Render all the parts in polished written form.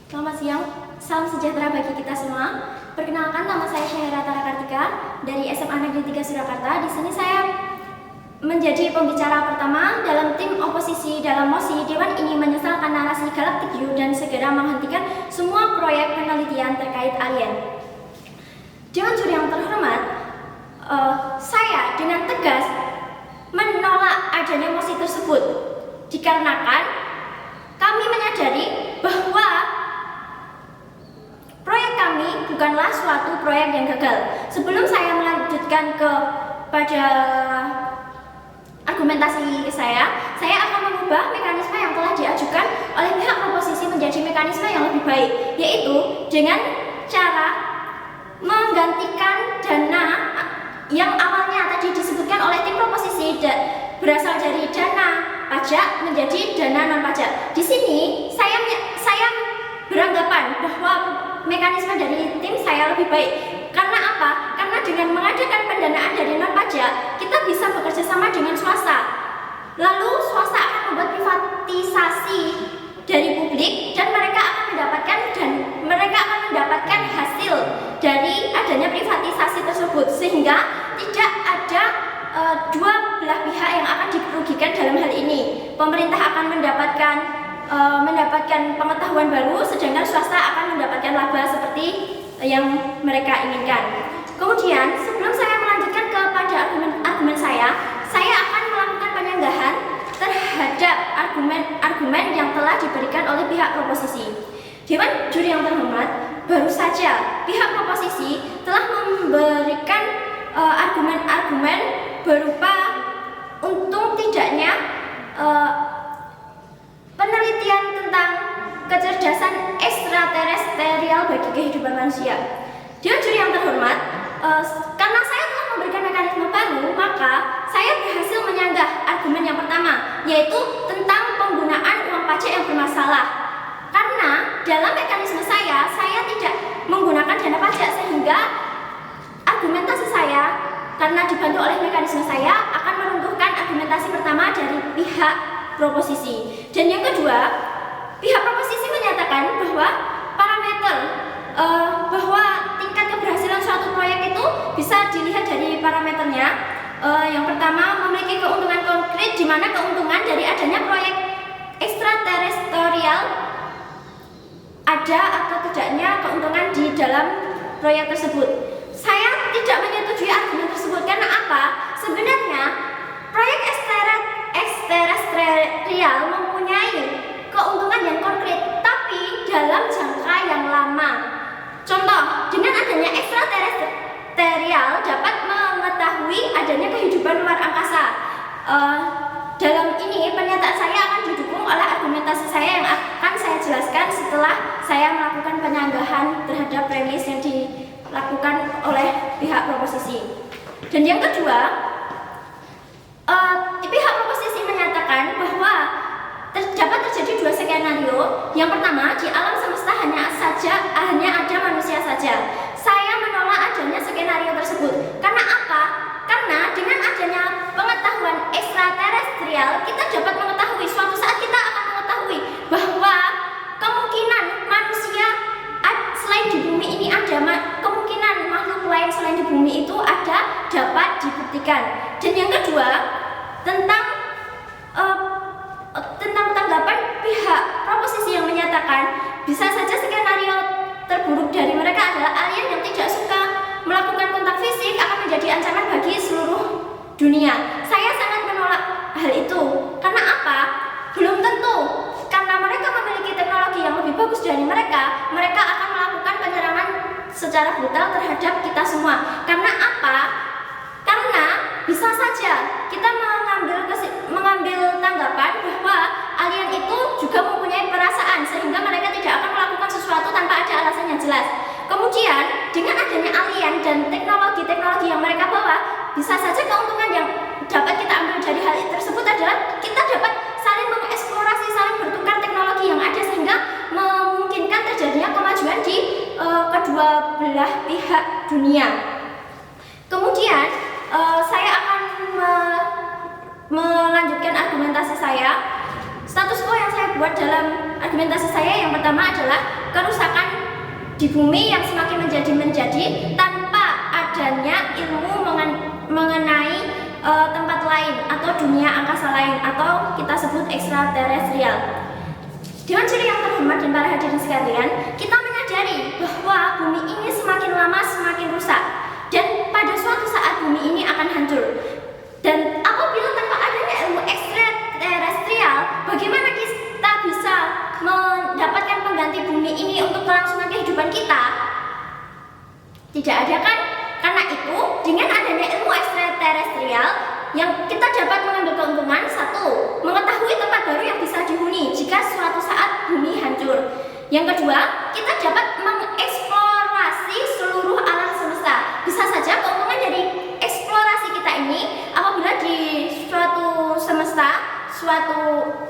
Selamat siang, salam sejahtera bagi kita semua. Perkenalkan, nama saya Syahira Tara Kartika dari SMA Negeri 3 Surakarta. Di sini saya menjadi pembicara pertama dalam tim oposisi dalam mosi Dewan ini menyesalkan narasi Galactic U dan segera menghentikan semua proyek penelitian terkait alien. Dewan juri yang terhormat, saya dengan tegas menolak adanya mosi tersebut dikarenakan kami menyadari bahwa proyek kami bukanlah suatu proyek yang gagal. Sebelum saya melanjutkan kepada argumentasi saya akan mengubah mekanisme yang telah diajukan oleh pihak oposisi menjadi mekanisme yang lebih baik, yaitu dengan cara menggantikan dana yang awalnya tadi disebutkan oleh tim oposisi berasal dari dana pajak menjadi dana non pajak. Di sini saya beranggapan bahwa mekanisme dari tim saya lebih baik. Karena apa? Karena dengan mengadakan pendanaan dari non pajak, kita bisa bekerja sama dengan swasta. Lalu swasta akan membuat privatisasi dari publik dan mereka akan mendapatkan hasil dari adanya privatisasi tersebut, sehingga tidak ada dua belah pihak yang akan dirugikan dalam hal ini. Pemerintah akan mendapatkan pengetahuan baru, sedangkan swasta akan mendapatkan laba seperti yang mereka inginkan. Kemudian, sebelum saya melanjutkan kepada argumen saya akan melakukan penyanggahan terhadap argumen yang telah diberikan oleh pihak oposisi. Dewan juri yang terhormat, baru saja pihak oposisi telah memberikan argumen-argumen berupa untung tidaknya penelitian tentang kecerdasan ekstraterestrial bagi kehidupan manusia. Dewan juri yang terhormat, karena saya telah memberikan mekanisme baru, maka saya berhasil menyanggah argumen yang pertama, yaitu tentang penggunaan uang pajak yang bermasalah. Karena dalam mekanisme saya tidak menggunakan dana pajak, sehingga argumentasi saya karena dibantu oleh mekanisme saya akan meruntuhkan argumentasi pertama dari pihak proposisi. Dan yang kedua, pihak proposisi menyatakan bahwa bahwa tingkat keberhasilan suatu proyek itu bisa dilihat dari parameternya. Yang pertama, memiliki keuntungan konkret, di mana keuntungan dari adanya proyek ekstraterestrial ada atau tidaknya keuntungan di dalam proyek tersebut. Saya tidak menyetujui argumen tersebut. Karena apa? Sebenarnya proyek ekstraterestrial mempunyai keuntungan yang konkret, tapi dalam jangka yang lama. Contoh, dengan adanya ekstraterestrial dapat mengetahui adanya kehidupan luar angkasa. Dalam ini pernyataan saya akan didukung oleh argumentasi saya yang akan saya jelaskan setelah saya melakukan penyanggahan terhadap premis yang dilakukan oleh pihak proposisi. Dan yang kedua, pihak proposisi menyatakan bahwa dapat terjadi dua skenario. Yang pertama, di alam semesta hanya ada manusia saja. Saya menolak adanya skenario tersebut. Karena apa? Karena dengan adanya pengetahuan ekstraterestrial, kita dapat mengetahui, suatu saat kita akan mengetahui bahwa kemungkinan manusia selain di bumi ini ada, kemungkinan makhluk lain selain di bumi itu ada, dapat dibuktikan. Dan yang kedua, tentang tanggapan pihak proposisi yang menyatakan bisa saja skenario terburuk dari mereka adalah alien yang tidak suka melakukan kontak fisik akan menjadi ancaman bagi seluruh dunia. Saya sangat menolak hal itu. Karena apa? Belum tentu. Karena mereka memiliki teknologi yang lebih bagus dari mereka akan melakukan penyerangan secara brutal terhadap kita semua. Karena apa? Karena bisa saja kita mengambil tanggapan bahwa alien itu juga mempunyai perasaan, sehingga mereka tidak akan melakukan sesuatu tanpa ada alasan yang jelas. Kemudian dengan adanya alien dan teknologi yang mereka bawa, bisa saja keuntungan yang dapat kita ambil dari hal tersebut adalah kita dapat saling mengeksplorasi, saling bertukar teknologi yang ada, sehingga memungkinkan terjadinya kemajuan di kedua belah pihak dunia. Kemudian saya akan melanjutkan argumentasi saya. Status quo yang saya buat dalam argumentasi saya yang pertama adalah kerusakan di bumi yang semakin menjadi tanpa adanya ilmu mengenai tempat lain atau dunia angkasa lain atau kita sebut ekstraterestrial. Dewan juri yang terhormat dan para hadirin sekalian, kita menyadari bahwa bumi ini semakin lama semakin rusak dan pada suatu saat bumi ini akan hancur. Dan apabila tanpa adanya ilmu ekstraterestrial, bagaimana kita bisa mendapatkan pengganti bumi ini untuk kelangsungan kehidupan kita? Tidak ada kan? Karena itu, dengan adanya ilmu ekstraterestrial yang kita dapat mengambil keuntungan, satu, mengetahui tempat baru yang bisa dihuni jika suatu saat bumi hancur. Yang kedua, kita dapat mengeksplorasi seluruh alam semesta. Bisa saja keuntungan dari eksplorasi kita ini apabila di suatu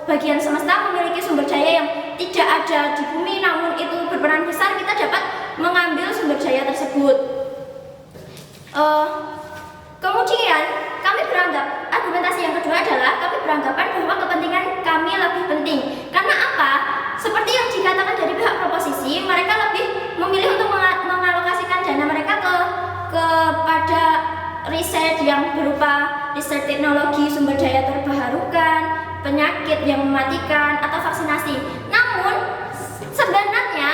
bagian semesta memiliki sumber daya yang tidak ada di bumi namun itu berperan besar, kita dapat mengambil sumber daya tersebut. Kemudian kami beranggap, argumentasi yang kedua adalah kami beranggapan bahwa kepentingan kami lebih penting. Karena apa? Seperti yang dikatakan dari pihak proposisi, mereka lebih memilih untuk mengalokasikan dana mereka kepada riset yang berupa riset teknologi, sumber daya terbarukan, penyakit yang mematikan, atau vaksinasi. Namun sebenarnya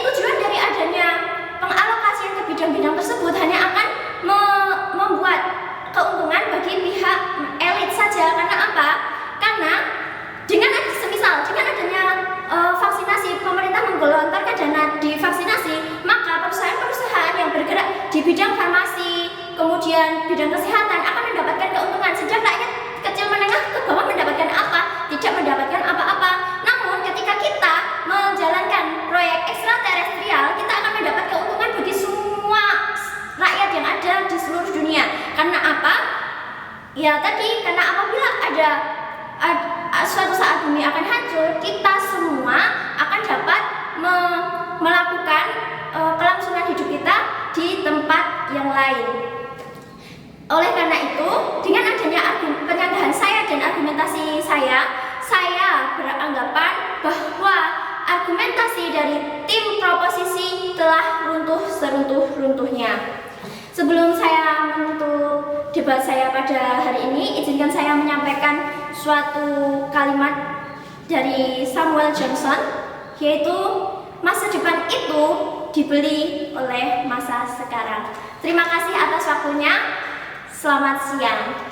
tujuan dari adanya pengalokasian ke bidang-bidang tersebut hanya akan membuat keuntungan bagi pihak elit saja. Karena apa? Karena dengan adanya vaksinasi, pemerintah menggelontorkan dana di vaksinasi, maka perusahaan-perusahaan yang bergerak di bidang farmasi, kemudian bidang kesehatan akan mendapatkan keuntungan. Sedang rakyat kecil menengah ke bawah mendapatkan apa? Tidak mendapatkan apa-apa. Namun ketika kita menjalankan proyek ekstraterestrial, kita akan mendapat keuntungan bagi semua rakyat yang ada di seluruh dunia. Karena apa? Ya tadi, karena apabila ada suatu saat bumi akan hancur, kita semua akan dapat melakukan kelangsungan hidup kita di tempat yang lain. Oleh karena itu, dengan adanya penyanggahan saya dan argumentasi saya beranggapan bahwa argumentasi dari tim proposisi telah runtuh seruntuh-runtuhnya. Sebelum saya menutup debat saya pada hari ini, izinkan saya menyampaikan suatu kalimat dari Samuel Johnson, yaitu masa depan itu dibeli oleh masa sekarang. Terima kasih atas waktunya. Selamat siang.